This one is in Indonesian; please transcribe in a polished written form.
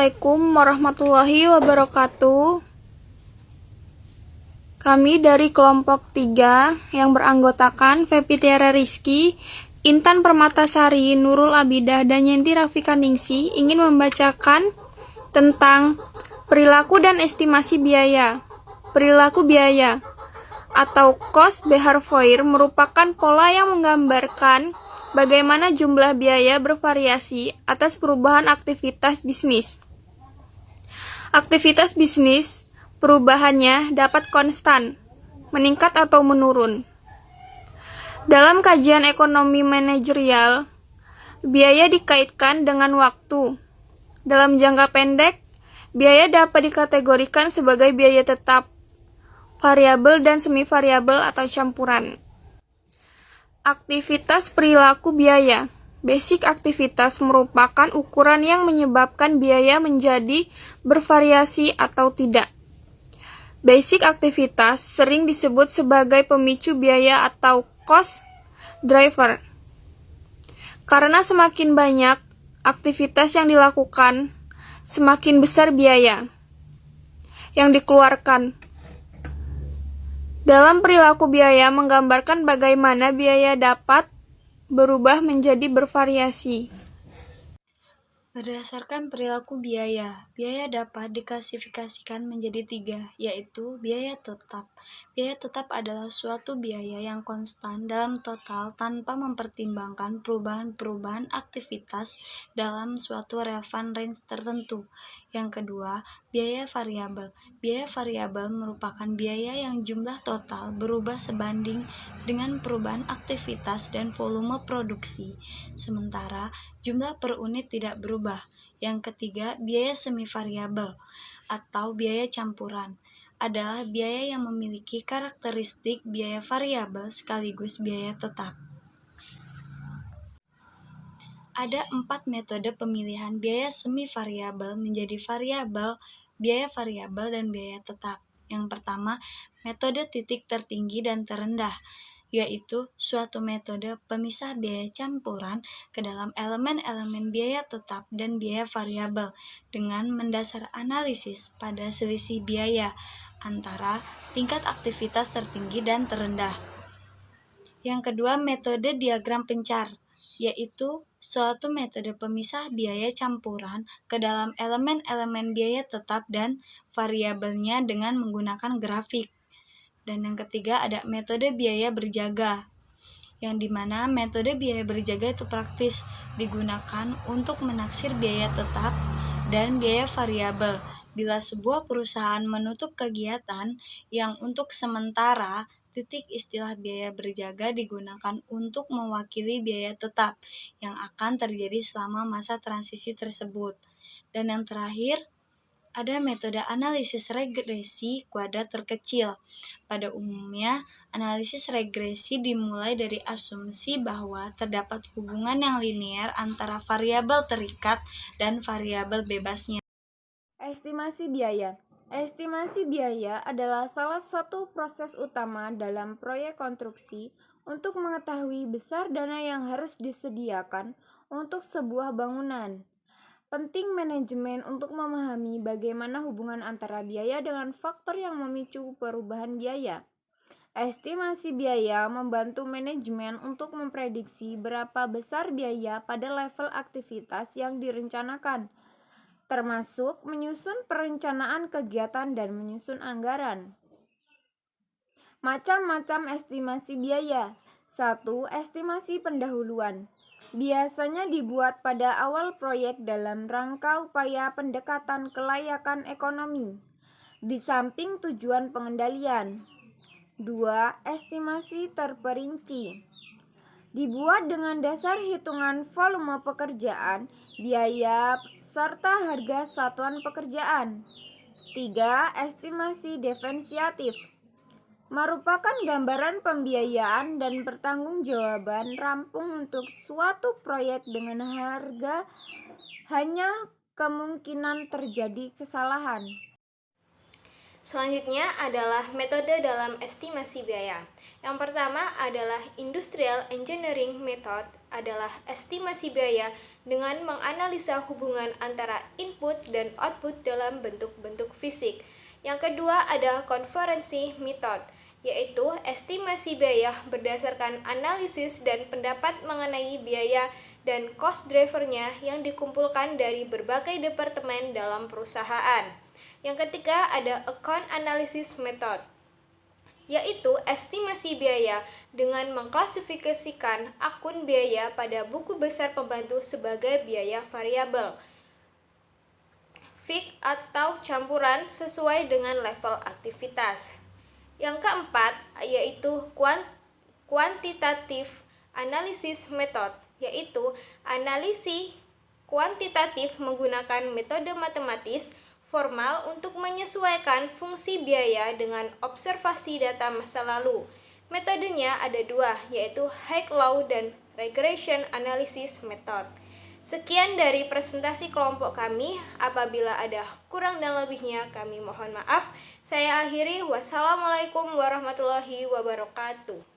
Assalamualaikum warahmatullahi wabarakatuh. Kami dari kelompok 3 yang beranggotakan Fepi Tiara Rizky, Intan Permatasari, Nurul Abidah, dan Yenti Rafika Ningsih ingin membacakan tentang perilaku dan estimasi biaya. Perilaku biaya atau cost behavior merupakan pola yang menggambarkan bagaimana jumlah biaya bervariasi atas perubahan aktivitas bisnis. Aktivitas bisnis, perubahannya dapat konstan, meningkat atau menurun. Dalam kajian ekonomi manajerial, biaya dikaitkan dengan waktu. Dalam jangka pendek, biaya dapat dikategorikan sebagai biaya tetap, variabel dan semi variabel atau campuran. Aktivitas perilaku biaya. Basic aktivitas merupakan ukuran yang menyebabkan biaya menjadi bervariasi atau tidak. Basic aktivitas sering disebut sebagai pemicu biaya atau cost driver. Karena semakin banyak aktivitas yang dilakukan, semakin besar biaya yang dikeluarkan. Dalam perilaku biaya menggambarkan bagaimana biaya dapat berubah menjadi bervariasi. Berdasarkan perilaku biaya dapat diklasifikasikan menjadi 3, yaitu biaya tetap. Biaya tetap adalah suatu biaya yang konstan dalam total tanpa mempertimbangkan perubahan-perubahan aktivitas dalam suatu relevan range tertentu. Yang kedua, biaya variabel. Biaya variabel merupakan biaya yang jumlah total berubah sebanding dengan perubahan aktivitas dan volume produksi, sementara jumlah per unit tidak berubah. Yang ketiga, biaya semi variabel atau biaya campuran adalah biaya yang memiliki karakteristik biaya variabel sekaligus biaya tetap. Ada 4 metode pemilihan biaya semi variabel menjadi variabel, biaya variabel, dan biaya tetap. Yang pertama, metode titik tertinggi dan terendah, yaitu suatu metode pemisah biaya campuran ke dalam elemen-elemen biaya tetap dan biaya variabel dengan mendasar analisis pada selisih biaya antara tingkat aktivitas tertinggi dan terendah. Yang kedua, metode diagram pencar, yaitu suatu metode pemisah biaya campuran ke dalam elemen-elemen biaya tetap dan variabelnya dengan menggunakan grafik. Dan yang ketiga ada metode biaya berjaga, yang dimana metode biaya berjaga itu praktis digunakan untuk menaksir biaya tetap dan biaya variabel bila sebuah perusahaan menutup kegiatan yang untuk sementara. Titik istilah biaya berjaga digunakan untuk mewakili biaya tetap yang akan terjadi selama masa transisi tersebut. Dan yang terakhir, ada metode analisis regresi kuadrat terkecil. Pada umumnya, analisis regresi dimulai dari asumsi bahwa terdapat hubungan yang linear antara variabel terikat dan variabel bebasnya. Estimasi biaya. Estimasi biaya adalah salah satu proses utama dalam proyek konstruksi untuk mengetahui besar dana yang harus disediakan untuk sebuah bangunan. Penting manajemen untuk memahami bagaimana hubungan antara biaya dengan faktor yang memicu perubahan biaya. Estimasi biaya membantu manajemen untuk memprediksi berapa besar biaya pada level aktivitas yang direncanakan, termasuk menyusun perencanaan kegiatan dan menyusun anggaran. Macam-macam estimasi biaya. 1. Estimasi pendahuluan. Biasanya dibuat pada awal proyek dalam rangka upaya pendekatan kelayakan ekonomi, di samping tujuan pengendalian. 2. Estimasi terperinci. Dibuat dengan dasar hitungan volume pekerjaan, biaya, serta harga satuan pekerjaan. 3. Estimasi diferensiatif. Merupakan gambaran pembiayaan dan pertanggungjawaban rampung untuk suatu proyek dengan harga hanya kemungkinan terjadi kesalahan. Selanjutnya adalah metode dalam estimasi biaya. Yang pertama adalah Industrial Engineering Method, adalah estimasi biaya dengan menganalisa hubungan antara input dan output dalam bentuk-bentuk fisik. Yang kedua ada Conference Method, yaitu estimasi biaya berdasarkan analisis dan pendapat mengenai biaya dan cost drivernya yang dikumpulkan dari berbagai departemen dalam perusahaan. Yang ketiga ada Account Analysis Method, yaitu estimasi biaya dengan mengklasifikasikan akun biaya pada buku besar pembantu sebagai biaya variabel, fixed atau campuran sesuai dengan level aktivitas. Yang keempat yaitu Quantitative Analysis Method, yaitu analisis kuantitatif menggunakan metode matematis formal untuk menyesuaikan fungsi biaya dengan observasi data masa lalu. Metodenya ada dua, yaitu Hague-Law dan Regression Analysis Method. Sekian dari presentasi kelompok kami. Apabila ada kurang dan lebihnya, kami mohon maaf. Saya akhiri. Wassalamualaikum warahmatullahi wabarakatuh.